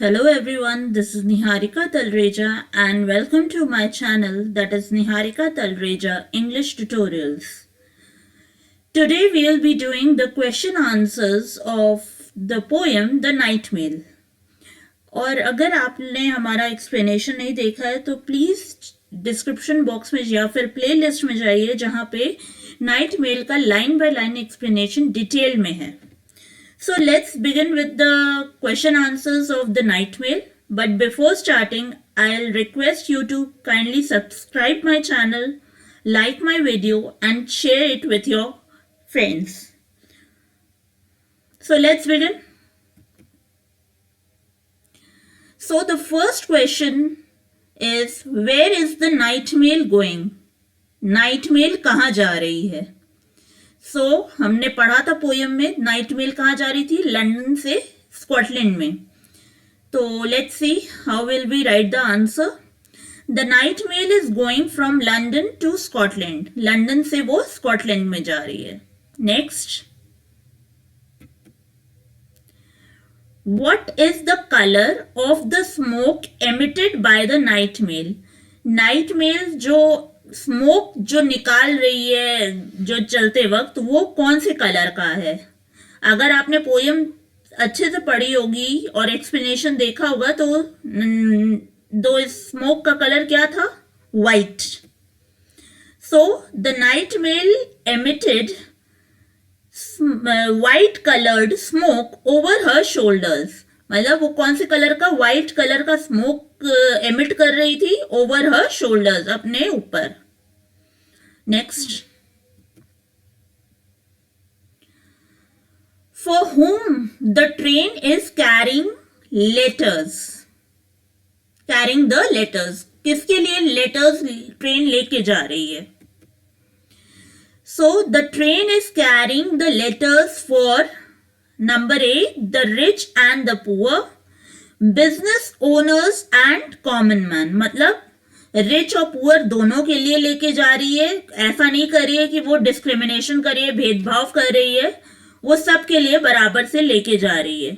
Hello everyone, this is Niharika Talreja and welcome to my channel that is Niharika Talreja English Tutorials. Today we will be doing the question answers of the poem The Night Mail. और अगर आपने हमारा explanation नहीं देखा है तो please description box में या फिर प्लेलिस्ट में जाइए जहाँ पे नाइट मेल का line by line explanation detail में है. So let's begin with the question answers of the night mail. But before starting, I'll request you to kindly subscribe my channel, like my video and share it with your friends. So let's begin. So the first question is, where is the night mail going? Night mail कहाँ जा रही है? हमने पढ़ा था poem में night mail कहाँ जा रही थी, लंदन से स्कॉटलैंड में. तो let's see how will we write the answer. The night mail is going from London to Scotland. London से वो स्कॉटलैंड में जा रही है. Next, what is the colour of the smoke emitted by the night mail. Night mail जो smoke जो निकाल रही है जो चलते वक्त, वो कौन से कलर का है. अगर आपने पोयम अच्छे से पढ़ी होगी और एक्सप्लेनेशन देखा होगा तो दो स्मोक का कलर क्या था, white. So the night mail emitted white coloured smoke over her shoulders. मतलब वो कौन से कलर का, वाइट कलर का स्मोक एमिट कर रही थी ओवर हर शोल्डर्स, अपने ऊपर. Next, for whom the train is carrying letters. Carrying the letters, किसके लिए लेटर्स ट्रेन लेके जा रही है. So the train is carrying the letters for number 8 the rich and the poor, business owners and common man. मतलब rich और poor दोनों के लिए लेके जा रही है. ऐसा नहीं कर रही है कि वो डिस्क्रिमिनेशन कर रही है, भेदभाव कर रही है. वो सब के लिए बराबर से लेके जा रही है.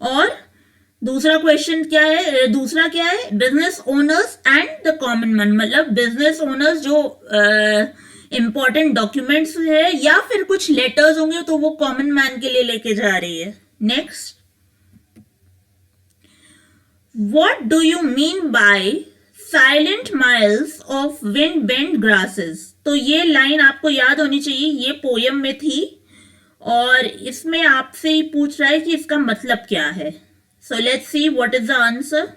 और दूसरा क्वेश्चन क्या है, दूसरा क्या है, business owners and the common man. मतलब बिजनेस ओनर्स जो इंपॉर्टेंट डॉक्यूमेंट्स है या फिर कुछ लेटर्स होंगे तो वो कॉमन मैन के लिए लेके जा रही है. Next, what do you mean by silent miles of wind bend grasses. तो ये लाइन आपको याद होनी चाहिए, ये पोयम में थी और इसमें आपसे ही पूछ रहा है कि इसका मतलब क्या है. So let's see what is the answer.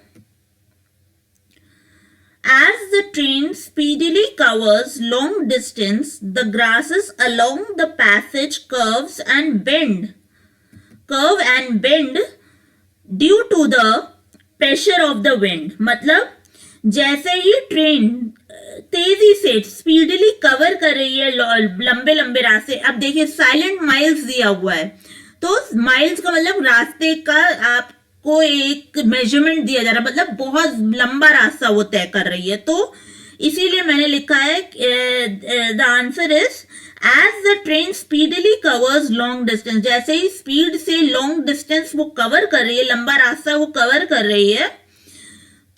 As the train speedily covers long distance, the grasses along the passage curve and bend due to the pressure of the wind. मतलब जैसे ही ट्रेन तेजी से स्पीडली कवर कर रही है लंबे लंबे रास्ते. अब देखिए साइलेंट माइल्स दिया हुआ है, तो माइल्स का मतलब रास्ते का आपको एक मेजरमेंट दिया जा रहा है, मतलब बहुत लंबा रास्ता वो तय कर रही है. तो इसीलिए मैंने लिखा है the answer is as the train speedily covers long distance. जैसे ही स्पीड से लॉन्ग डिस्टेंस वो कवर कर रही है, लंबा रास्ता वो कवर कर रही है,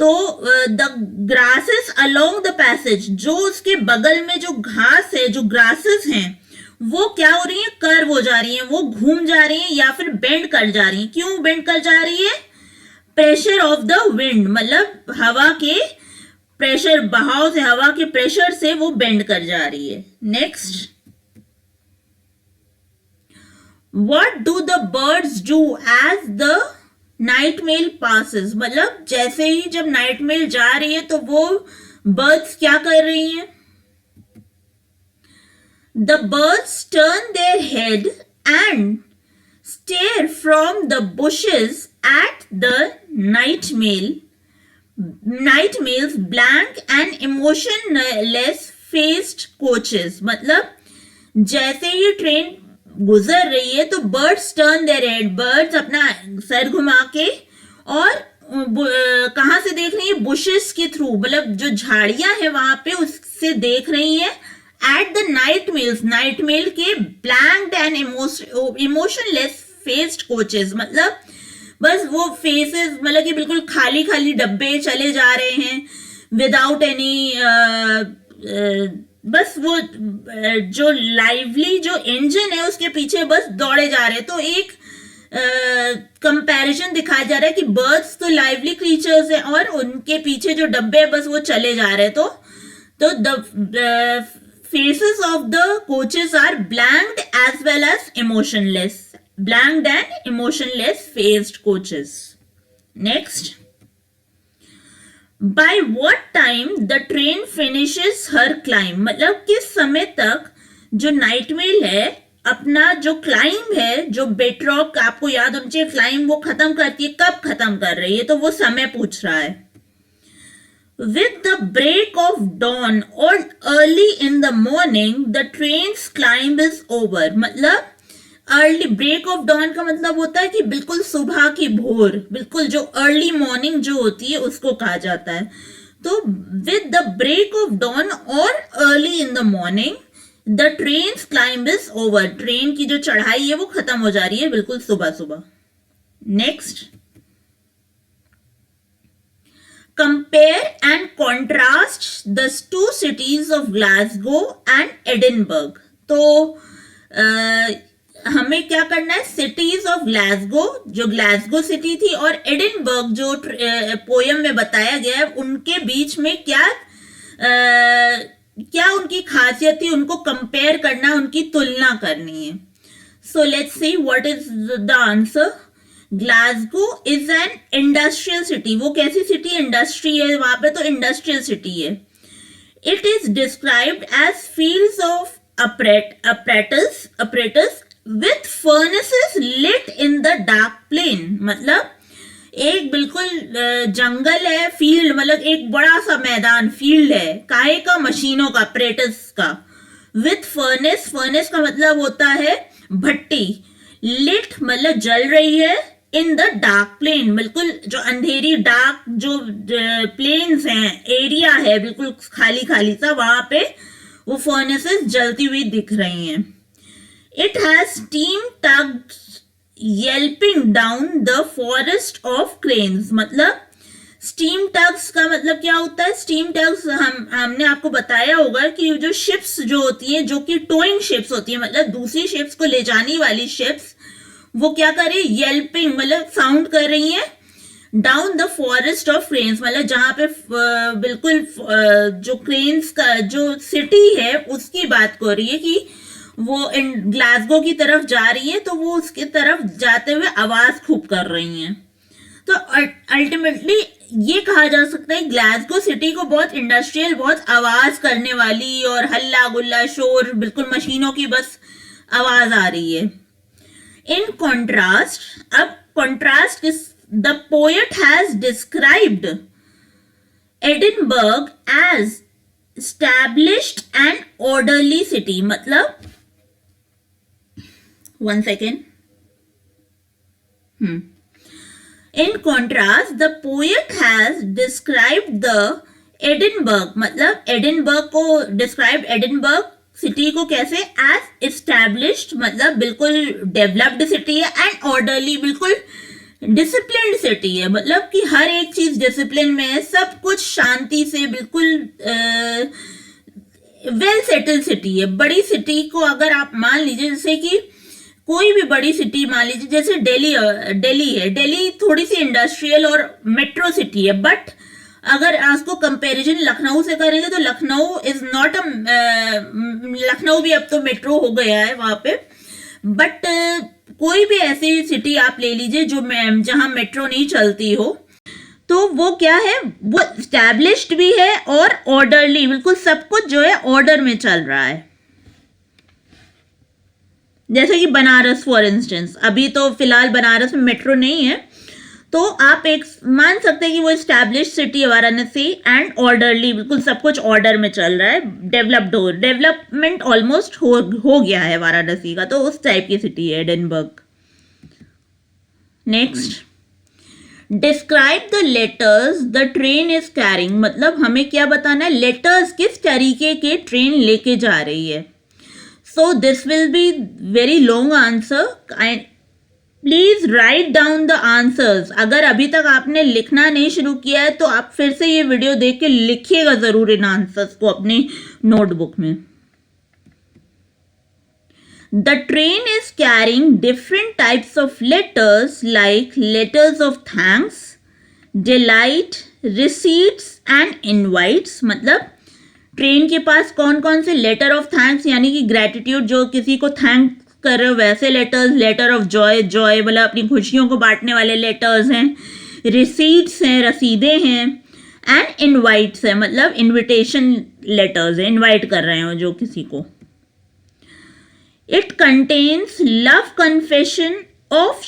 तो the grasses along the passage, जो उसके बगल में जो घास है, जो ग्रासेस हैं, वो क्या हो रही है, कर्व हो जा रही है, वो घूम जा रही है या फिर बेंड कर जा रही है. क्यों बेंड कर जा रही है, प्रेशर ऑफ द विंड. मतलब हवा के प्रेशर, बहाव से, हवा के प्रेशर से वो बेंड कर जा रही है. Next, what do the birds do as the night mail passes. मतलब जैसे ही जब नाइट मेल जा रही है तो वो बर्ड्स क्या कर रही हैं, the birds turn their head and stare from the bushes at the night mail's blank and emotionless faced coaches. मतलब जैसे ही ट्रेन गुजर रही है तो birds turn their head, birds अपना सर घुमा के और कहां से देख रही है, बुशेस के थ्रू, मतलब जो झाड़ियां है वहां पे उससे देख रही है. एट द नाइट मेल के blanked and emotionless faced coaches. मतलब बस वो फेसेस मतलब कि बिल्कुल खाली खाली डब्बे चले जा रहे हैं विदाउट एनी, बस वो जो लाइवली जो इंजन है उसके पीछे बस दौड़े जा रहे हैं। तो एक कंपैरिजन दिखाया जा रहा है कि बर्ड्स तो लाइवली क्रीचर्स हैं और उनके पीछे जो डब्बे हैं बस वो चले जा रहे हैं। तो the faces of the coaches are blanked as well as emotionless, blanked and emotionless faced coaches. Next, by what time the train finishes her climb, मतलब किस समय तक जो नाइट मेल है अपना जो क्लाइंब है, जो बेटरॉक आपको याद होना चाहिए क्लाइंब वो खत्म करती है, कब खत्म कर रही है, तो वो समय पूछ रहा है। With the break of dawn or early in the morning, the train's climb is over. मतलब अर्ली ब्रेक ऑफ डॉन का मतलब होता है कि बिल्कुल सुबह की भोर, बिल्कुल जो अर्ली मॉर्निंग जो होती है उसको कहा जाता है। तो with the break of dawn और early in the morning the train's climb is over, train की जो चढ़ाई है वो खत्म हो जा रही है बिल्कुल सुबह सुबह। Next, compare and contrast the two cities of Glasgow and Edinburgh। तो हमें क्या करना है, सिटीज ऑफ ग्लासगो, जो ग्लासगो सिटी थी, और एडिनबर्ग जो पोयम में बताया गया है, उनके बीच में क्या क्या उनकी खासियत थी, उनको कंपेयर करना, उनकी तुलना करनी है। So let's see what is the answer. Glasgow is an industrial city. वो कैसी सिटी, इंडस्ट्री है वहां पे, तो इंडस्ट्रियल सिटी है। It is described as fields of apparatus with furnaces lit in the dark plain। मतलब एक बिल्कुल जंगल है, फील्ड मतलब एक बड़ा सा मैदान, फील्ड है, काहे का, मशीनों का, apparatus का। विथ फर्नेस, फर्नेस का मतलब होता है भट्टी, लिट मतलब जल रही है, इन द डार्क प्लेन बिल्कुल जो अंधेरी डार्क जो प्लेन्स हैं, एरिया है बिल्कुल खाली खाली सा, वहां पे वो फर्नेसेस जलती हुई दिख रही हैं। It has steam tugs yelping down the forest of cranes. मतलब स्टीम टग्स का मतलब क्या होता है, स्टीम टग्स हमने आपको बताया होगा कि जो शिप्स जो होती हैं, जो कि टोइंग शिप्स होती है, मतलब दूसरी शिप्स को ले जाने वाली शिप्स, वो क्या कर रही है, येल्पिंग मतलब साउंड कर रही है down the forest of cranes, मतलब जहां पे बिल्कुल जो क्रेन्स का जो सिटी है उसकी बात कर रही है कि वो इन ग्लासगो की तरफ जा रही है, तो वो उसकी तरफ जाते हुए आवाज खूब कर रही हैं। तो अल्टीमेटली ये कहा जा सकता है ग्लासगो सिटी को बहुत इंडस्ट्रियल, बहुत आवाज करने वाली और हल्ला गुल्ला शोर, बिल्कुल मशीनों की बस आवाज आ रही है। इन कॉन्ट्रास्ट, अब contrast the poet has described Edinburgh as established and orderly city। मतलब 1 second, in contrast the poet has described the Edinburgh, मतलब एडिनबर्ग को डिस्क्राइब, एडिनबर्ग सिटी को कैसे, एज एस्टैब्लिश्ड मतलब बिल्कुल डेवलप्ड सिटी है, एंड ऑर्डरली बिल्कुल डिसिप्लिन्ड सिटी है, मतलब कि हर एक चीज डिसिप्लिन में है, सब कुछ शांति से, बिल्कुल वेल सेटल्ड सिटी है। बड़ी सिटी को अगर आप मान लीजिए, जैसे कि कोई भी बड़ी सिटी मान लीजिए, जैसे दिल्ली है, दिल्ली थोड़ी सी इंडस्ट्रियल और मेट्रो सिटी है, बट अगर आपको कंपैरिजन लखनऊ से करेंगे तो लखनऊ इज नॉट लखनऊ भी अब तो मेट्रो हो गया है वहां पे, बट कोई भी ऐसी सिटी आप ले लीजिए जो जहां मेट्रो नहीं चलती हो, तो वो क्या है, वो एस्टैब्लिश्ड भी है और ऑर्डरली, बिल्कुल सब कुछ जो है ऑर्डर में चल रहा है। जैसे कि बनारस फॉर इंस्टेंस, अभी तो फिलहाल बनारस में मेट्रो नहीं है, तो आप एक मान सकते हैं कि वो एस्टैब्लिश्ड सिटी है वाराणसी, एंड ऑर्डरली, बिल्कुल सब कुछ ऑर्डर में चल रहा है, डेवलपमेंट ऑलमोस्ट हो गया है वाराणसी का, तो उस टाइप की सिटी है Edinburgh. Next, describe the letters the train is carrying. मतलब हमें क्या बताना है, लेटर्स किस तरीके के ट्रेन लेके जा रही है। So this will be very long answer, please write down the answers. अगर अभी तक आपने लिखना नहीं शुरू किया है तो आप फिर से ये वीडियो देख के लिखिएगा जरूर इन आंसर्स को अपनी नोटबुक में। The train is carrying different types of letters like letters of thanks, delight, receipts and invites। मतलब ट्रेन के पास कौन कौन से लेटर ऑफ थैंक्स यानी कि ग्रेटिट्यूड जो किसी को थैंक कर रहे हो वैसे letters, letter of joy, joy मतलब अपनी खुशियों को बांटने वाले लेटर्स हैं, रिसीट्स हैं, रसीदें हैं, एंड इनवाइट्स है मतलब इनविटेशन लेटर्स है, इनवाइट कर रहे हो जो किसी को। It contains love confession of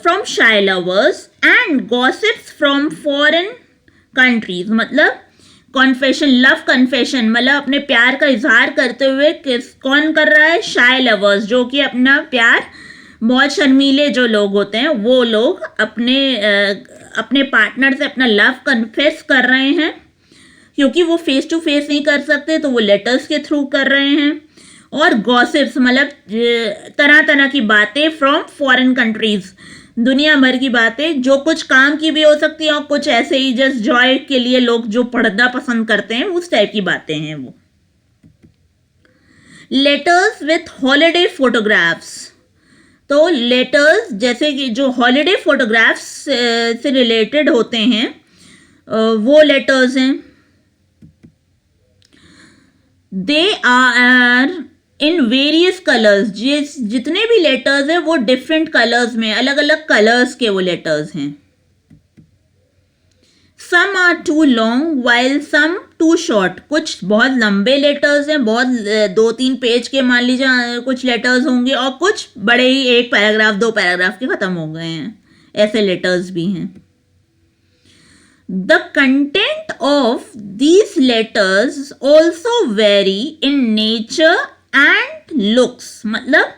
from shy lovers and gossips from foreign countries. मतलब कॉन्फेशन, लव कन्फेशन मतलब अपने प्यार का इजहार करते हुए कौन कर रहा है? शाय लवर्स, जो कि अपना प्यार, बहुत शर्मीले जो लोग होते हैं वो लोग अपने पार्टनर से अपना लव कन्फेस कर रहे हैं, क्योंकि वो फेस टू फेस नहीं कर सकते तो वो लेटर्स के थ्रू कर रहे हैं। और गॉसिप्स मतलब तरह तरह की बातें फ्रॉम फॉरेन कंट्रीज, दुनिया भर की बातें जो कुछ काम की भी हो सकती है और कुछ ऐसे ही जस्ट जॉय के लिए लोग जो पढ़ना पसंद करते हैं उस टाइप की बातें हैं वो। लेटर्स विथ हॉलिडे फोटोग्राफ्स, तो लेटर्स जैसे कि जो हॉलिडे फोटोग्राफ्स से रिलेटेड होते हैं वो लेटर्स हैं। They are in various colours, जितने भी लेटर्स हैं वो डिफरेंट कलर्स में, अलग अलग कलर्स के वो लेटर्स हैं। Some are too long while some too short, कुछ बहुत लंबे लेटर्स हैं, बहुत 2-3 पेज के मान लीजिए कुछ लेटर्स होंगे, और कुछ बड़े ही 1 पैराग्राफ 2 पैराग्राफ के खत्म हो गए हैं, ऐसे लेटर्स भी हैं। The content of these letters also vary in nature and looks। मतलब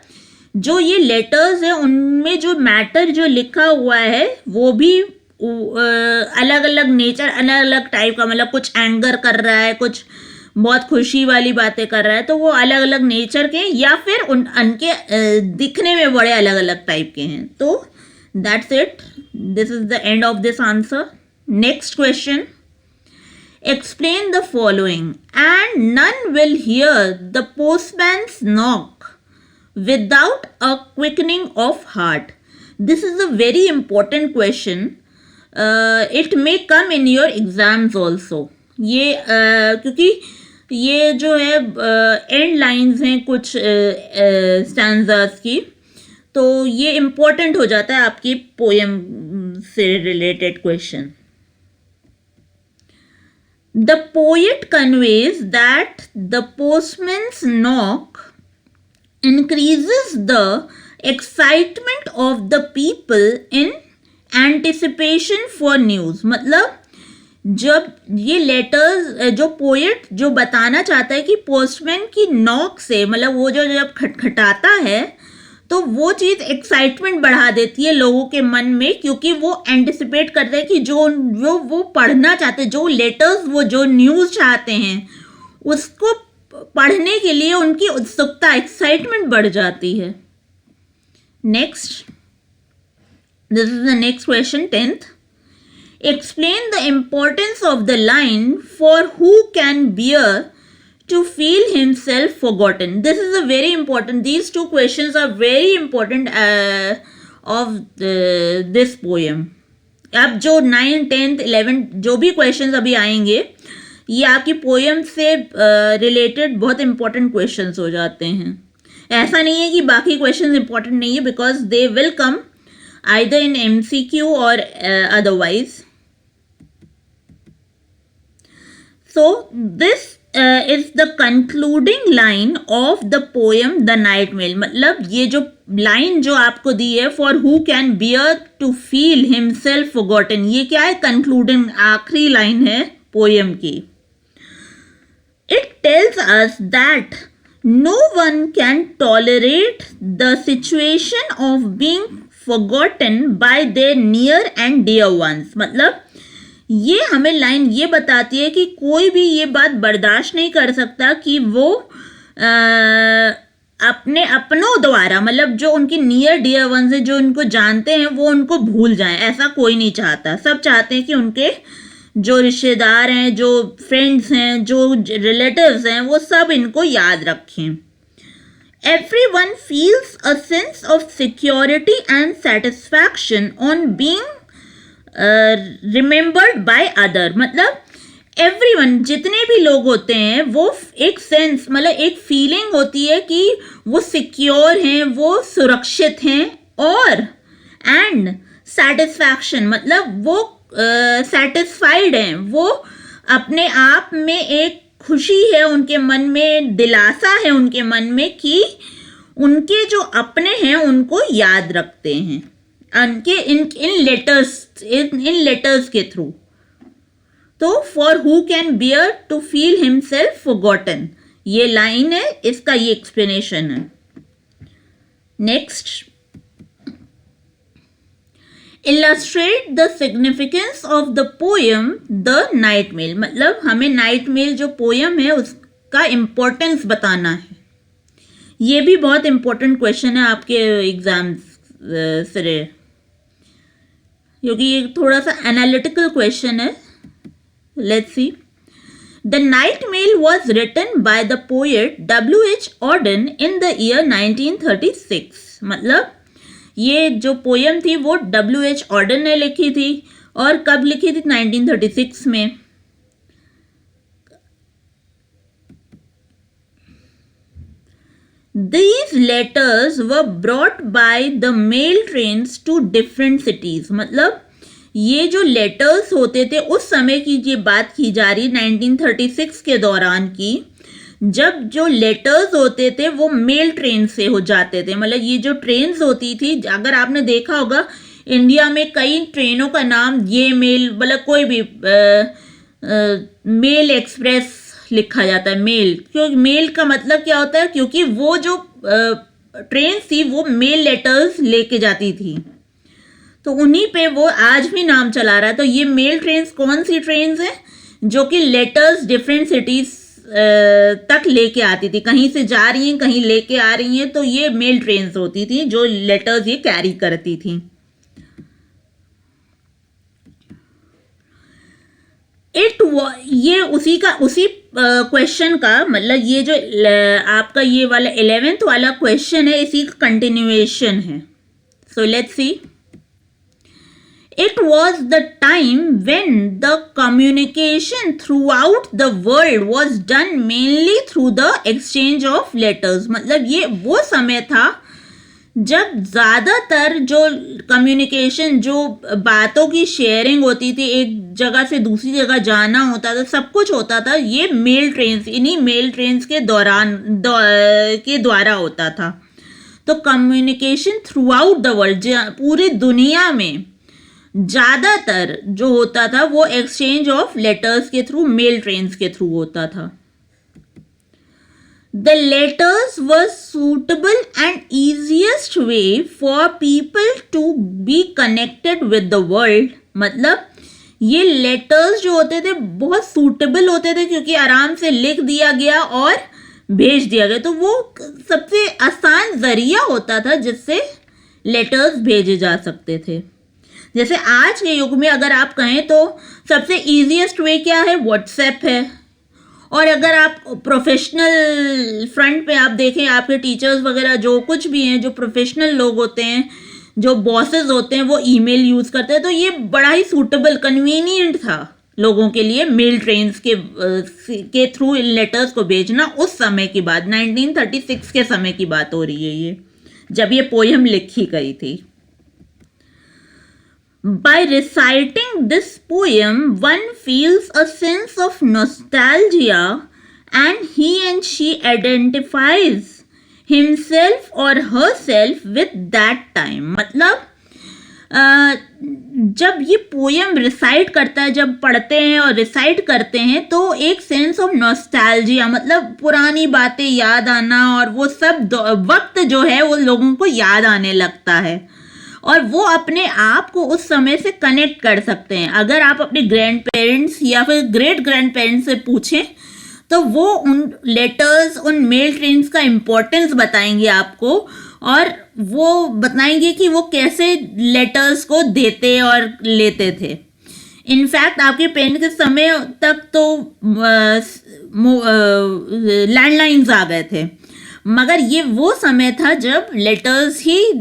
जो ये लेटर्स है उनमें जो मैटर जो लिखा हुआ है वो भी अलग अलग नेचर, अलग अलग टाइप का, मतलब कुछ एंगर कर रहा है, कुछ बहुत खुशी वाली बातें कर रहा है, तो वो अलग अलग नेचर के या फिर उनके दिखने में बड़े अलग अलग टाइप के हैं। तो that's it, this is the end of this answer. Next question. Explain the following. And none will hear the postman's knock without a quickening of heart. This is a very important question. It may come in your exams also. ये क्योंकि ये जो है and lines हैं कुछ stanzas की, तो ये इम्पोर्टेंट हो जाता है आपकी पोएम से related question. The poet conveys that the postman's knock increases the excitement of the people in anticipation for news। मतलब जब ये लेटर्स, जो पोएट जो बताना चाहता है कि पोस्टमैन की नॉक से, मतलब वो जो जब खटखटाता है तो वो चीज़ एक्साइटमेंट बढ़ा देती है लोगों के मन में, क्योंकि वो एंटिसिपेट करते हैं कि जो वो पढ़ना चाहते हैं, जो लेटर्स वो जो न्यूज़ चाहते हैं उसको पढ़ने के लिए उनकी उत्सुकता, एक्साइटमेंट बढ़ जाती है। Next, this is the next question, 10th। Explain the importance of the line for who can beer to feel himself forgotten। This is a very important, these two questions are very important of this poem। अब जो 9th 10th 11th जो भी questions अभी आएंगे ये आपकी poem से related बहुत इंपॉर्टेंट क्वेश्चंस हो जाते हैं। ऐसा नहीं है कि बाकी क्वेश्चंस इंपॉर्टेंट नहीं है, because they will come either in MCQ और otherwise. So this is the concluding line of the poem the night mail. मतलब ये जो लाइन जो आपको दी है, for who can bear to feel himself forgotten, ये क्या है? कंक्लूडिंग आखिरी लाइन है पोएम की। It tells us that no one can tolerate the situation of being forgotten by their near and dear ones. मतलब ये हमें लाइन ये बताती है कि कोई भी ये बात बर्दाश्त नहीं कर सकता कि वो अपने अपनों द्वारा, मतलब जो उनकी नियर डियर वंस है, जो उनको जानते हैं, वो उनको भूल जाएं, ऐसा कोई नहीं चाहता। सब चाहते हैं कि उनके जो रिश्तेदार हैं, जो फ्रेंड्स हैं, जो रिलेटिव्स हैं, वो सब इनको याद रखें। Everyone feels a sense of security and satisfaction on being remembered by other। मतलब everyone, जितने भी लोग होते हैं, वो एक सेंस, मतलब एक फीलिंग होती है कि वो सिक्योर हैं, वो सुरक्षित हैं, और एंड सेटिस्फैक्शन, मतलब वो सेटिस्फाइड हैं, वो अपने आप में एक खुशी है उनके मन में, दिलासा है उनके मन में कि उनके जो अपने हैं उनको याद रखते हैं उनके इन लेटर्स के थ्रू। तो for who can bear to feel himself forgotten, ये लाइन है, इसका ये एक्सप्लेनेशन है। Next, illustrate the significance of the poem The Night Mail। मतलब हमें नाइट मेल जो पोयम है उसका इम्पोर्टेंस बताना है। ये भी बहुत इम्पोर्टेंट क्वेश्चन है आपके एग्जाम से, क्योंकि ये थोड़ा सा एनालिटिकल क्वेश्चन है। Let's see. The Night Mail was written by the poet W.H. Auden in the year 1936। मतलब ये जो पोयम थी वो W.H. ऑर्डन ने लिखी थी, और कब लिखी थी? 1936 में। These letters were brought by the mail trains to different cities। मतलब ये जो लेटर्स होते थे उस समय की ये बात की जा रही 1936 के दौरान की, जब जो लेटर्स होते थे वो मेल ट्रेन से हो जाते थे। मतलब ये जो ट्रेन्स होती थी, अगर आपने देखा होगा इंडिया में कई ट्रेनों का नाम ये मेल, मतलब कोई भी मेल एक्सप्रेस लिखा जाता है, मेल। क्योंकि मेल का मतलब क्या होता है? क्योंकि वो जो ट्रेन थी वो मेल लेटर्स लेके जाती थी, तो उन्हीं पे वो आज भी नाम चला रहा है। तो ये मेल ट्रेन्स कौन सी ट्रेन्स हैं? जो कि लेटर्स डिफरेंट सिटीज तक लेके आती थी, कहीं से जा रही हैं कहीं लेके आ रही हैं, तो ये मेल ट्रेन्स होती थी जो लेटर्स ये कैरी करती थी। ये उसी क्वेश्चन का, मतलब ये जो आपका ये वाला 11th वाला क्वेश्चन है, इसी का कंटिन्यूएशन है। So let's C. It was the time when the communication throughout the world was done mainly through the exchange of letters। मतलब ये वो समय था जब ज़्यादातर जो कम्युनिकेशन, जो बातों की शेयरिंग होती थी, एक जगह से दूसरी जगह जाना होता था, सब कुछ होता था, ये मेल ट्रेन्स, इन्हीं मेल ट्रेन्स के द्वारा होता था। तो communication through out the world, पूरी दुनिया में ज़्यादातर जो होता था वो एक्सचेंज ऑफ लेटर्स के थ्रू, मेल ट्रेन्स के थ्रू होता था। The letters were suitable and easiest way for people to be connected with the world। मतलब ये लेटर्स जो होते थे बहुत सूटेबल होते थे, क्योंकि आराम से लिख दिया गया और भेज दिया गया, तो वो सबसे आसान जरिया होता था जिससे लेटर्स भेजे जा सकते थे। जैसे आज के युग में अगर आप कहें तो सबसे ईजीएस्ट वे क्या है? व्हाट्सएप है। और अगर आप प्रोफेशनल फ्रंट पे आप देखें, आपके टीचर्स वगैरह जो कुछ भी हैं, जो प्रोफेशनल लोग होते हैं, जो बॉसेस होते हैं, वो ईमेल यूज़ करते हैं। तो ये बड़ा ही सूटेबल, कन्वीनियंट था लोगों के लिए मेल ट्रेन्स के थ्रू लेटर्स को भेजना। उस समय की बात, 1936 के समय की बात हो रही है ये, जब ये पोयम लिखी गई थी। By reciting this poem, one feels a sense of nostalgia and he and she identifies himself or herself with that time। मतलब जब ये पोयम रिसाइट करता है, जब पढ़ते हैं और रिसाइट करते हैं, तो एक सेंस ऑफ नॉस्टैल्जिया, मतलब पुरानी बातें याद आना, और वो सब वक्त जो है वो लोगों को याद आने लगता है, और वो अपने आप को उस समय से कनेक्ट कर सकते हैं। अगर आप अपने ग्रैंड पेरेंट्स या फिर ग्रेट ग्रैंड पेरेंट्स से पूछें तो वो उन लेटर्स, उन मेल ट्रेन्स का इम्पोर्टेंस बताएंगे आपको, और वो बताएंगे कि वो कैसे लेटर्स को देते और लेते थे. इनफैक्ट आपके पेरेंट्स के समय तक तो लैंडलाइंस आ गए थे, मगर ये वो समय था जब लेटर्स ही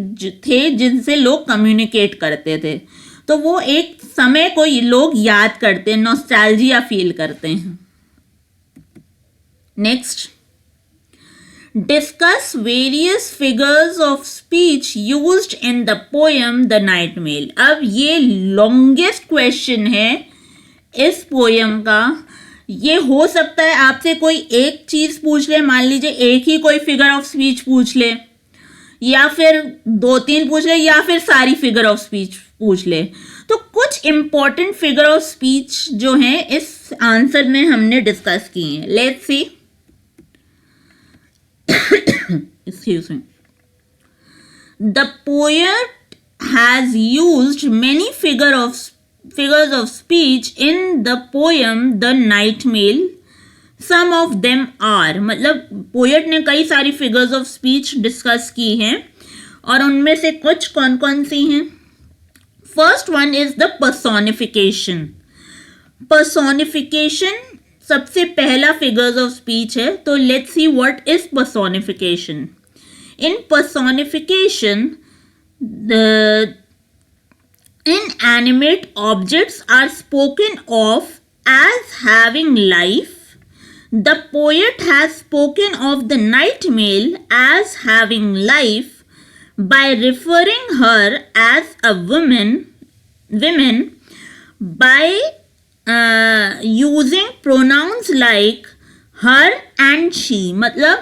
थे जिनसे लोग कम्युनिकेट करते थे. तो वो एक समय को लोग याद करते हैं, नॉस्टैल्जिया फील करते हैं. Next, discuss various figures of speech used in the poem the night mail. अब ये लॉन्गेस्ट क्वेश्चन है इस पोएम का. ये हो सकता है आपसे कोई एक चीज पूछ ले, मान लीजिए एक ही कोई फिगर ऑफ स्पीच पूछ ले, या फिर 2-3 पूछ ले, या फिर सारी फिगर ऑफ स्पीच पूछ ले. तो कुछ इंपॉर्टेंट फिगर ऑफ स्पीच जो हैं इस आंसर में हमने डिस्कस की हैं. Let's see. Excuse me. The poet has used many figures of speech in the poem The Night Mail. Some of them are, मतलब पोएट ने कई सारी फिगर्स ऑफ स्पीच डिस्कस की हैं, और उनमें से कुछ कौन कौन सी हैं. First one is the personification. Personification सबसे पहला फिगर्स ऑफ स्पीच है. तो let's see what is personification. In personification the inanimate objects are spoken of as having life. The poet has spoken of the night mail as having life by referring her as a woman by using pronouns like her and she. मतलब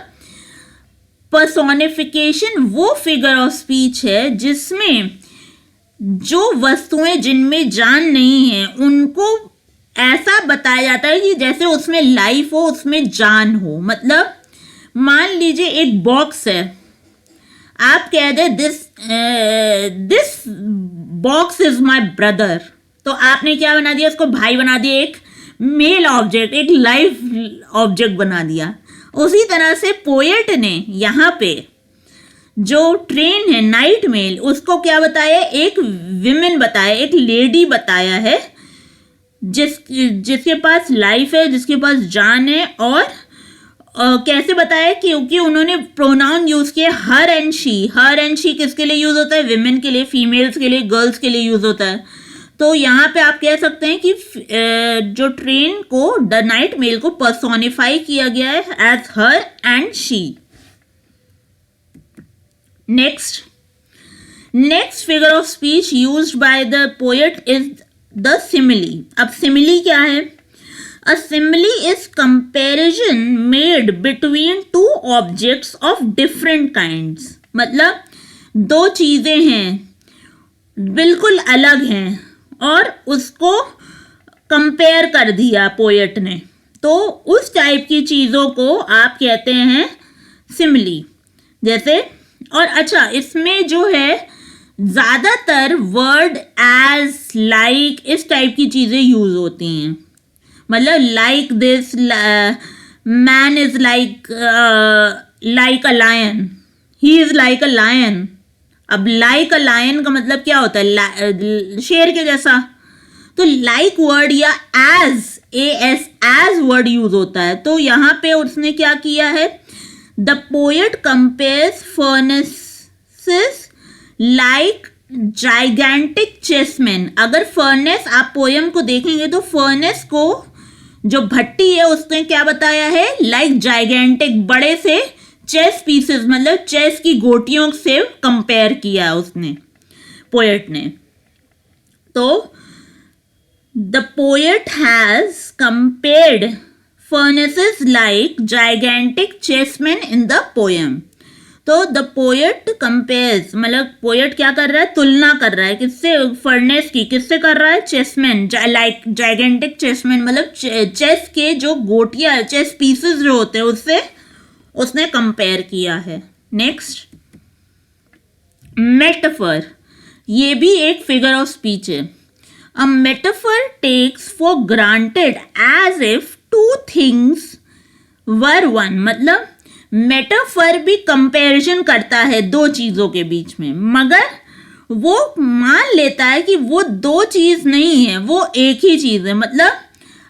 personification वो figure of speech है जिसमें जो वस्तुएं जिनमें जान नहीं है उनको ऐसा बताया जाता है कि जैसे उसमें लाइफ हो, उसमें जान हो. मतलब मान लीजिए एक बॉक्स है, आप कह दे this box is my brother, तो आपने क्या बना दिया, उसको भाई बना दिया, एक मेल ऑब्जेक्ट, एक लाइफ ऑब्जेक्ट बना दिया. उसी तरह से पोएट ने यहाँ पे जो ट्रेन है नाइट मेल, उसको क्या बताया, एक विमेन बताया, एक लेडी बताया है जिसके पास लाइफ है, जिसके पास जान है. और कैसे बताया, क्योंकि उन्होंने प्रोनाउन यूज किए हर and she. Her and she किसके लिए यूज होता है, विमेन के लिए, फीमेल्स के लिए, गर्ल्स के लिए यूज होता है. तो यहाँ पे आप कह सकते हैं कि जो ट्रेन को, द नाइट मेल को पर्सोनिफाई किया गया है as her and she. Next figure of speech used by the poet is the simile. अब सिमिली क्या है? A simile is comparison made between two objects of different kinds. मतलब दो चीजें हैं, बिल्कुल अलग हैं, और उसको कंपेयर कर दिया पोएट ने. तो उस टाइप की चीज़ों को आप कहते हैं सिमिली. जैसे, और अच्छा, इसमें जो है ज़्यादातर वर्ड एज, लाइक, इस टाइप की चीज़ें यूज़ होती हैं. मतलब like this, man is like a lion, he is like a lion. अब लाइक अ लायन का मतलब क्या होता है, शेर के जैसा. तो लाइक वर्ड या एज वर्ड यूज होता है. तो यहाँ पे उसने क्या किया है, the poet compares furnaces like gigantic chessmen. अगर फर्नेस, आप पोएम को देखेंगे तो फर्नेस को, जो भट्टी है, उसने क्या बताया है, लाइक जाइगेंटिक, बड़े से चेस पीसेस, मतलब चेस की गोटियों से कंपेयर किया उसने, पोएट ने. तो the poet has compared furnaces like gigantic chessmen in the poem. तो द पोएट कंपेयर्स, मतलब पोएट क्या कर रहा है, तुलना कर रहा है किससे, फर्नेस की, किससे कर रहा है, चेसमैन, लाइक जाइगेंटिक चेसमैन, मतलब चेस के जो गोटियां, चेस पीसेस जो होते हैं, उससे उसने कंपेयर किया है. Next, metaphor. ये भी एक फिगर ऑफ स्पीच है. A metaphor takes for granted as if two things were one, मतलब मेटाफर भी कंपैरिजन करता है दो चीजों के बीच में, मगर वो मान लेता है कि वो दो चीज नहीं है, वो एक ही चीज है। मतलब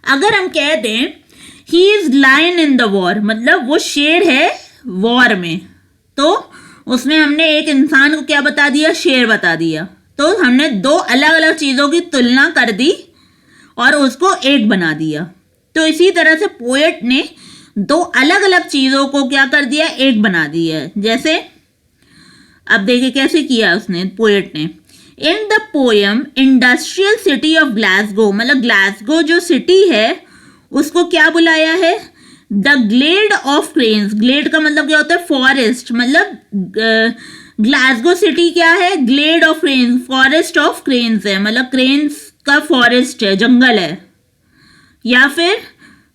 अगर हम कह दें he is lion in the war, मतलब वो शेर है वॉर में, तो उसमें हमने एक इंसान को क्या बता दिया, शेर बता दिया। तो हमने दो अलग अलग चीजों की तुलना कर दी और उसको एक बना दिया। तो इसी तरह से पोएट ने दो अलग अलग चीजों को क्या कर दिया, एक बना दिया है। जैसे अब देखिए कैसे किया उसने, पोएट ने, in the poem industrial city of Glasgow, मतलब ग्लासगो जो सिटी है उसको क्या बुलाया है, the glade of cranes. Glade का मतलब क्या होता है, फॉरेस्ट, मतलब ग्लासगो सिटी क्या है, Glade of cranes, forest of cranes है, मतलब क्रेन्स का फॉरेस्ट है, जंगल है। या फिर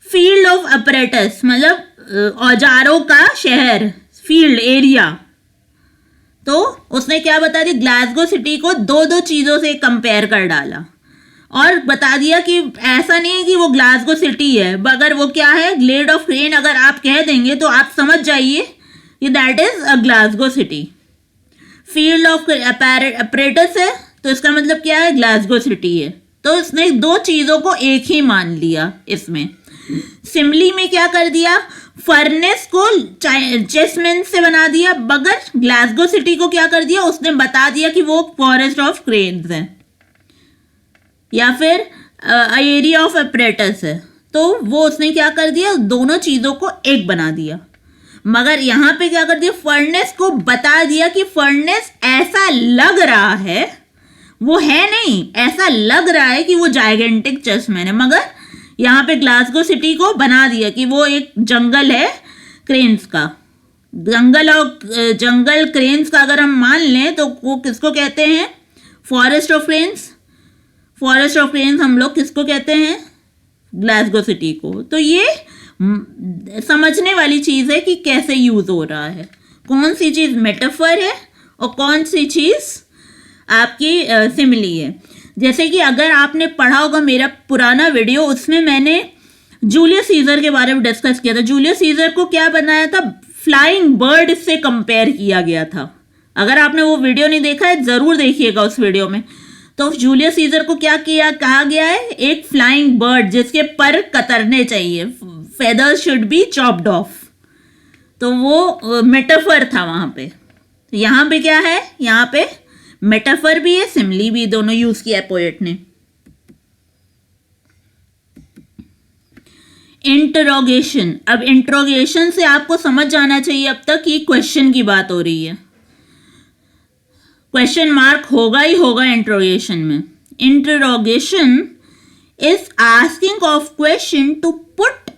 फील्ड ऑफ अपरेटस, मतलब औजारों का शहर, फील्ड एरिया। तो उसने क्या बता दिया, ग्लासगो सिटी को दो दो चीजों से कंपेयर कर डाला और बता दिया कि ऐसा नहीं है कि वो ग्लासगो सिटी है, मगर वो क्या है, ग्लेड ऑफ क्रेन। अगर आप कह देंगे तो आप समझ जाइए कि that is a Glasgow city. Field of apparatus है तो इसका मतलब क्या है, ग्लासगो सिटी है। तो इसने दो चीजों को एक ही मान लिया। इसमें सिमली में क्या कर दिया, फर्नेस को चेसमेन से बना दिया, मगर ग्लासगो सिटी को क्या कर दिया, उसने बता दिया कि वो फॉरेस्ट ऑफ क्रेन्स है। या फिर एरिया ऑफ अपरेटस है, तो वो उसने क्या कर दिया, दोनों चीजों को एक बना दिया। मगर यहां पे क्या कर दिया, फर्नेस को बता दिया कि फर्नेस ऐसा लग रहा है, वो है नहीं, ऐसा लग रहा है कि वो जाइगेंटिक चेसमैन है। मगर यहाँ पे ग्लासगो सिटी को बना दिया कि वो एक जंगल है क्रेन्स का। जंगल और जंगल क्रेन्स का अगर हम मान लें तो वो किसको कहते हैं, forest of cranes. Forest of cranes हम लोग किसको कहते हैं, ग्लासगो सिटी को। तो ये समझने वाली चीज है कि कैसे यूज हो रहा है, कौन सी चीज मेटाफर है और कौन सी चीज आपकी सिमिली है। जैसे कि अगर आपने पढ़ा होगा मेरा पुराना वीडियो, उसमें मैंने जूलियस सीजर के बारे में डिस्कस किया था। जूलियस सीजर को क्या बनाया था, फ्लाइंग बर्ड से कंपेयर किया गया था। अगर आपने वो वीडियो नहीं देखा है जरूर देखिएगा उस वीडियो में। तो जूलियस सीजर को क्या किया, कहा गया है एक फ्लाइंग बर्ड जिसके पर कतरने चाहिए, feathers should be chopped off. तो वो मेटाफर था वहां पे। यहाँ पे क्या है, यहाँ पे मेटाफर भी है, सिमली भी, दोनों यूज किया है पोएट ने। इंटरोगेशन, अब इंटरोगेशन से आपको समझ जाना चाहिए अब तक कि क्वेश्चन की बात हो रही है। क्वेश्चन मार्क होगा ही होगा इंटरोगेशन में। Interrogation is asking of question to put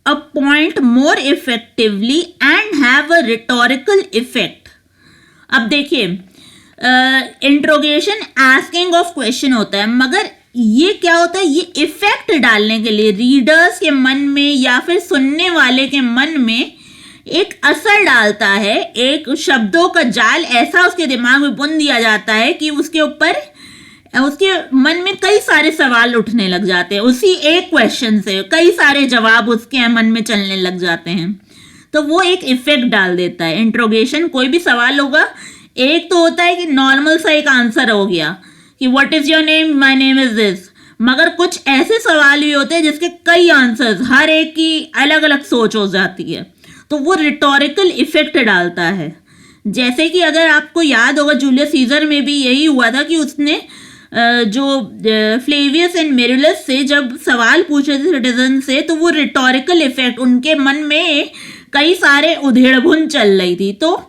a point more effectively and have a rhetorical effect. अब देखिए, इंट्रोगेशन आस्किंग ऑफ क्वेश्चन होता है, मगर ये क्या होता है, ये इफेक्ट डालने के लिए रीडर्स के मन में या फिर सुनने वाले के मन में एक असर डालता है। एक शब्दों का जाल ऐसा उसके दिमाग में बुन दिया जाता है कि उसके ऊपर, उसके मन में कई सारे सवाल उठने लग जाते हैं। उसी एक क्वेश्चन से कई सारे जवाब उसके मन में चलने लग जाते हैं। तो वो एक इफेक्ट डाल देता है। इंट्रोगेशन, कोई भी सवाल होगा, एक तो होता है कि नॉर्मल सा एक आंसर हो गया कि what is your name, my name is this. मगर कुछ ऐसे सवाल भी होते हैं जिसके कई आंसर्स, हर एक की अलग अलग सोच हो जाती है। तो वो रिटोरिकल इफेक्ट डालता है। जैसे कि अगर आपको याद होगा जूलियस सीजर में भी यही हुआ था कि उसने जो फ्लेवियस एंड मेरुलस से जब सवाल पूछे थे सिटीजन से, तो वो रिटोरिकल इफेक्ट, उनके मन में कई सारे उधेड़बुन चल रही थी। तो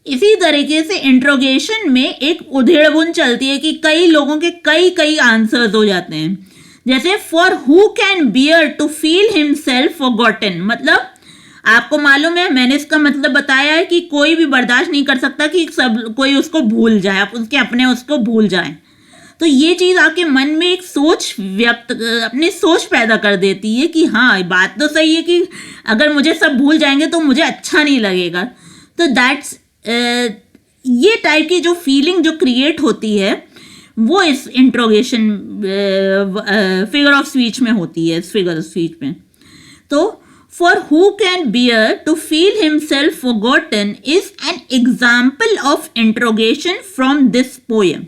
इसी तरीके से इंट्रोगेशन में एक उधेड़बुन चलती है कि कई लोगों के कई कई आंसर्स हो जाते हैं। जैसे for who can bear to feel himself forgotten, मतलब आपको मालूम है, मैंने इसका मतलब बताया है कि कोई भी बर्दाश्त नहीं कर सकता कि सब कोई उसको भूल जाए, आप उसके अपने उसको भूल जाए। तो ये चीज आपके मन में एक सोच अपनी सोच पैदा कर देती है कि हाँ, बात तो सही है कि अगर मुझे सब भूल जाएंगे तो मुझे अच्छा नहीं लगेगा। तो दैट्स ये टाइप की जो फीलिंग जो क्रिएट होती है वो इस इंट्रोगेशन फिगर ऑफ स्पीच में होती है, इस फिगर ऑफ स्पीच में। तो For who can bear to feel himself forgotten is an example of interrogation from this poem.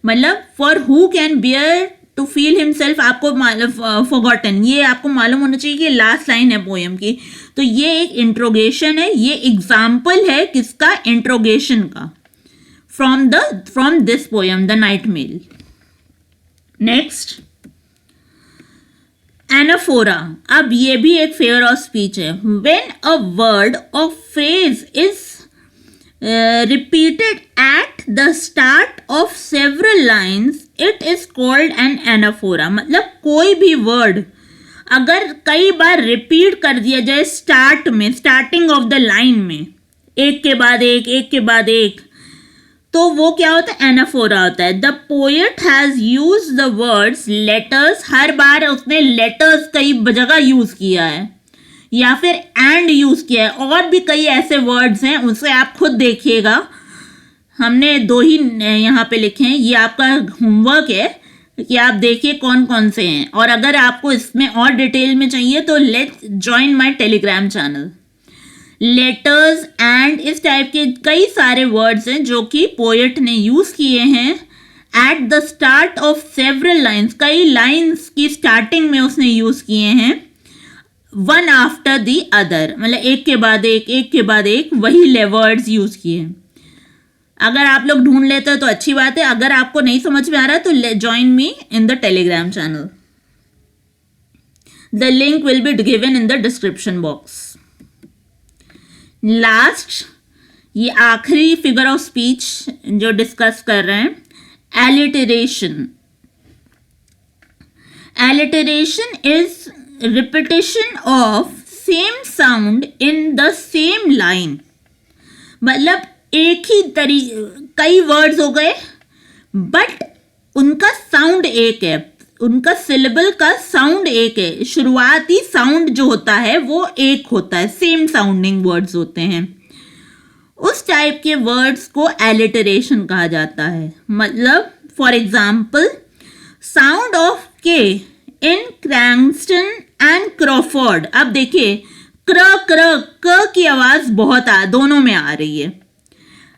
मतलब for who can bear to feel himself, आपको forgotten, ये आपको मालूम होना चाहिए कि लास्ट लाइन है पोएम की, तो ये एक इंट्रोगेशन है, ये एग्जाम्पल है किसका, इंट्रोगेशन का, from this poem the night mail. Next anaphora. अब ये भी एक फिगर ऑफ स्पीच है. When a word or phrase is repeated at the start of several lines it is called an anaphora. मतलब कोई भी वर्ड अगर कई बार रिपीट कर दिया जाए स्टार्ट में, स्टार्टिंग ऑफ द लाइन में, एक के बाद एक, एक के बाद एक, तो वो क्या होता है, एनाफोरा होता है. The poet has use the words letters. हर बार उसने लेटर्स कई जगह यूज किया है, या फिर एंड यूज किया है. और भी कई ऐसे वर्ड्स हैं, उसे आप खुद देखिएगा. हमने 2 ही यहाँ पे लिखे हैं. ये आपका होमवर्क है कि आप देखिए कौन कौन से हैं. और अगर आपको इसमें और डिटेल में चाहिए तो let's join my Telegram channel. Letters and इस टाइप के कई सारे वर्ड्स हैं जो कि पोएट ने यूज किए हैं eight the start of several lines. कई लाइन्स की स्टार्टिंग में उसने यूज किए हैं, वन आफ्टर द अदर, मतलब एक के बाद एक, एक के बाद एक, वही वर्ड्स यूज किए हैं. अगर आप लोग ढूंढ लेते हो तो अच्छी बात है. अगर आपको नहीं समझ में आ रहा तो join me in the Telegram channel. The link will be given in the description box. Last, ये आखिरी फिगर ऑफ स्पीच जो डिस्कस कर रहे हैं, alliteration. Alliteration is repetition of same sound in the same line. मतलब एक ही कई words हो गए बट उनका साउंड एक है, उनका सिलेबल का साउंड एक है. शुरुआती साउंड जो होता है वो एक होता है, सेम साउंडिंग वर्ड्स होते हैं. उस टाइप के वर्ड्स को एलिटरेशन कहा जाता है. मतलब फॉर एग्जाम्पल साउंड ऑफ के इन क्रैंगस्टन एंड क्रॉफोर्ड. अब देखिए क की आवाज बहुत दोनों में आ रही है.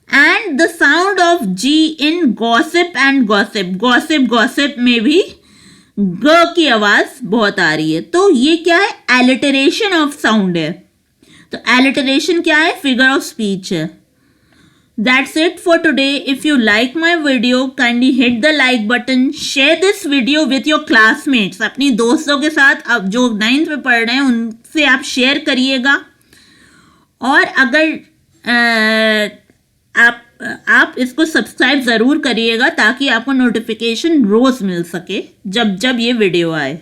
And the sound of g in gossip and gossip में भी ग की आवाज बहुत आ रही है. तो ये क्या है, एलिटरेशन ऑफ साउंड है. तो एलिटरेशन क्या है, फिगर ऑफ स्पीच है. That's it for today. If you like my video kindly hit the like button, share this video with your classmates. अपनी दोस्तों के साथ, अब जो 9th में पढ़ रहे हैं उनसे आप शेयर करिएगा. और अगर आप इसको सब्सक्राइब ज़रूर करिएगा ताकि आपको नोटिफिकेशन रोज़ मिल सके जब ये वीडियो आए.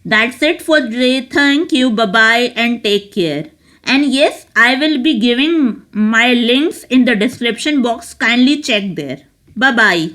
That's it for today. Thank you, bye bye and take care. And yes, I will be giving my links in the description box. Kindly check there. Bye bye.